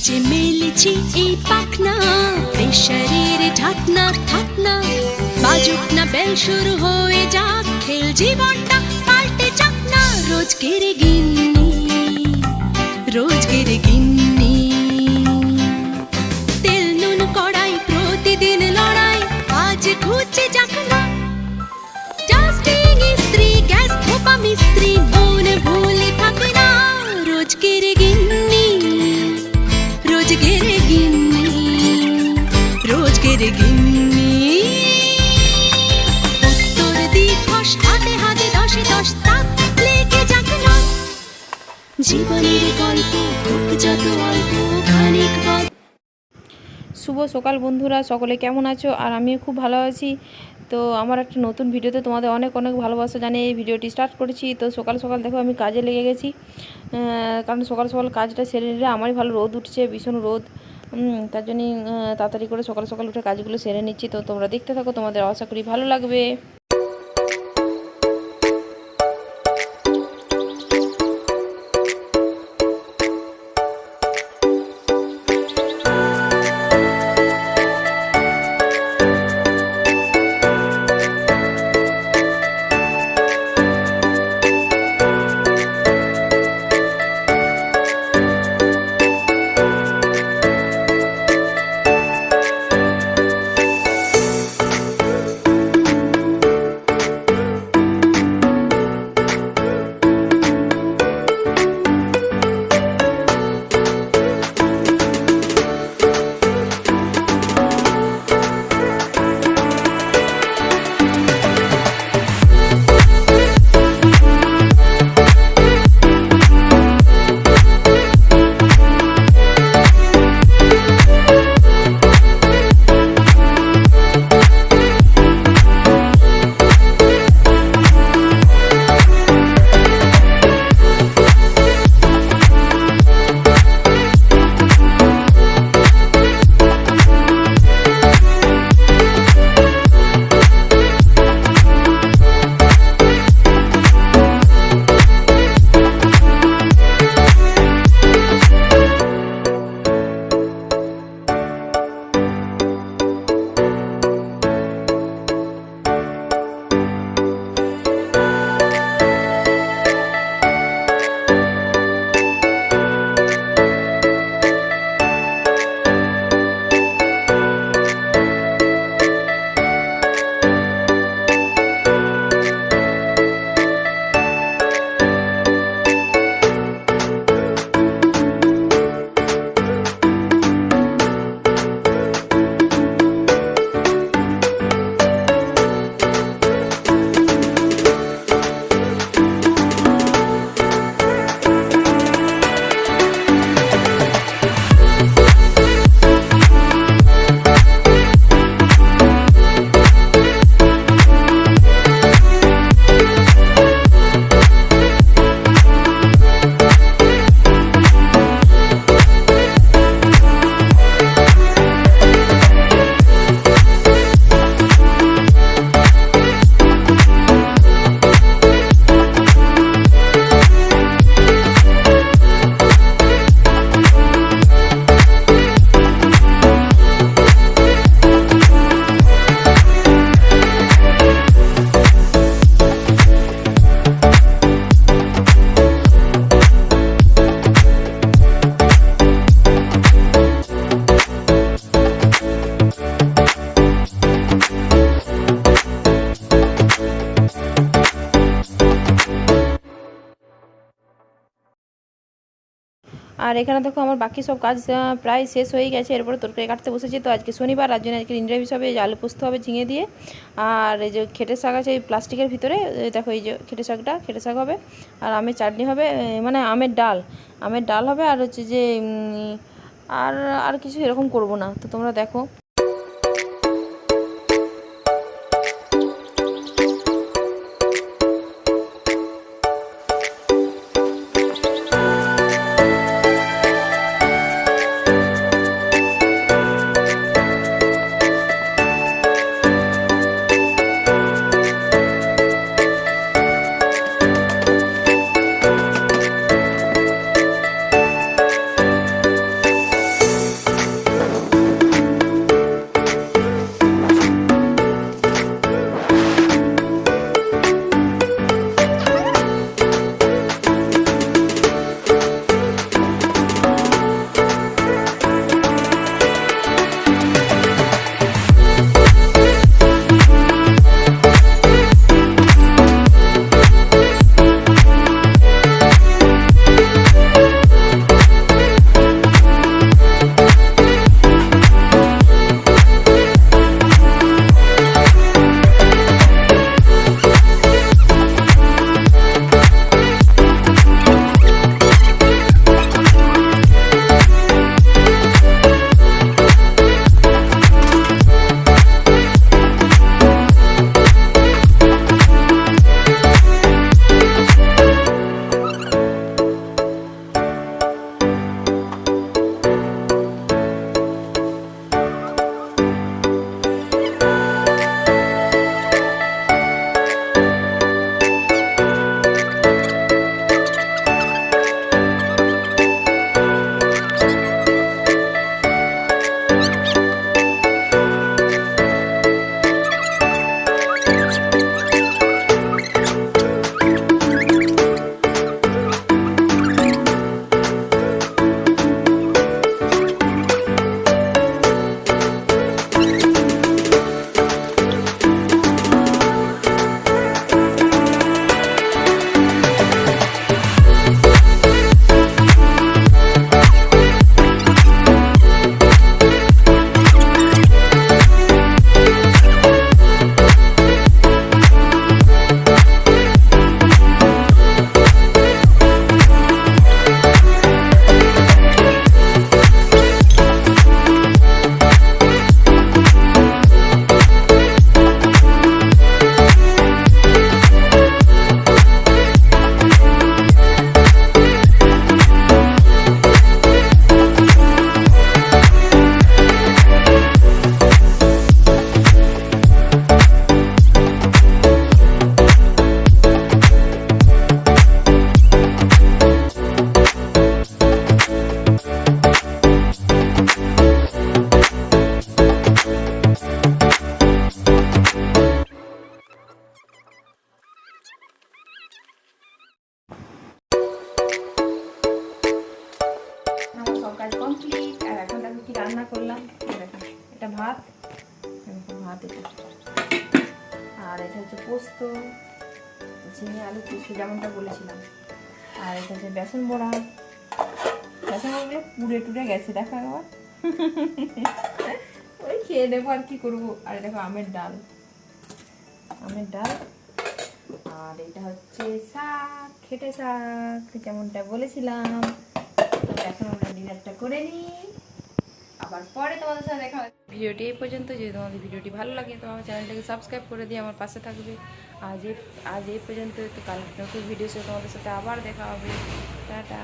যে মেলেছি এই পাখনা, প্রেশারের ঢাকনা থাকনা, বাজুক না বেল শুরু হয়ে যাক, খেল জীবনটা পাল্টে যাক না। রোজকের গিন্নি, রোজকের গিন্নি, তেল নুন কড়াই প্রতিদিন লড়াই, আজ ঘুচে যাক না। ডাস্টিং ইস্ত্রি, গ্যাস ধোপা মিস্ত্রি, মন ভুলে থাকে না। রোজকের গিন্নি, রোজকের গিন্নি, রোজকের গিন্নি। উত্তর দিবস হাতে হাতে দশে দশ, তাক লেগে যাক না। জীবনের গল্প হোক যত অল্প, খানিক শুভ সকাল বন্ধুরা, সকলে কেমন আছো? আর আমিও খুব ভালো আছি। তো আমার একটা নতুন ভিডিওতে তোমাদের অনেক অনেক ভালোবাসা জানিয়ে এই ভিডিওটি স্টার্ট করেছি। তো সকাল সকাল দেখো আমি কাজে লেগে গেছি, কারণ সকাল সকাল কাজটা সেরে নিলে আমারই ভালো। রোদ উঠছে, ভীষণ রোদ, তার জন্যই তাড়াতাড়ি করে সকাল সকাল উঠে কাজগুলো সেরে নিচ্ছি। তো তোমরা দেখতে থাকো, তোমাদের আশা করি ভালো লাগবে। আর এখানে দেখো আমার বাকি সব কাজ প্রায় শেষ হয়ে গেছে। এরপরে তরকারি কাটতে বসেছি। তো আজকে শনিবার, আর জন্য আজকে নিরামিষ হবে। আলু পোস্ত হবে ঝিঙে দিয়ে। আর এই যে খেটে শাক আছে এই প্লাস্টিকের ভিতরে, দেখো এই যে খেটে শাক হবে। আর আমের চাটনি হবে, মানে আমের ডাল হবে। আর হচ্ছে যে আর কিছু এরকম করব না। তো তোমরা দেখো। কমপ্লিট। আর এখন দেখো কি রান্না করলাম, দেখো এটা ভাত, ভাত এটা, আর এটা হচ্ছে পোস্ত, ঝিঙে আলু পোস্ত যেমনটা বলেছিলাম। আর এটা হচ্ছে বেসন বড়া, বেসন বড়াগুলো পুড়ে টুড়ে গেছে দেখো একবার, ওই খেয়ে নেবো আর কি করবো। আর দেখো আমের ডাল, আমের ডাল। আর এটা হচ্ছে শাক, খেটে শাক যেমনটা বলেছিলাম। তো এখন আমরা ডিনারটা করে নিই, আবার পরে তোমাদের সাথে দেখা হবে। ভিডিওটি এই পর্যন্ত। যদি তোমাদের ভিডিওটি ভালো লাগে তো আমার চ্যানেলটাকে সাবস্ক্রাইব করে দিয়ে আমার পাশে থাকবে। আজ এই পর্যন্ত। তো কাল নতুন ভিডিও তোমাদের সাথে আবার দেখা হবে। টাটা।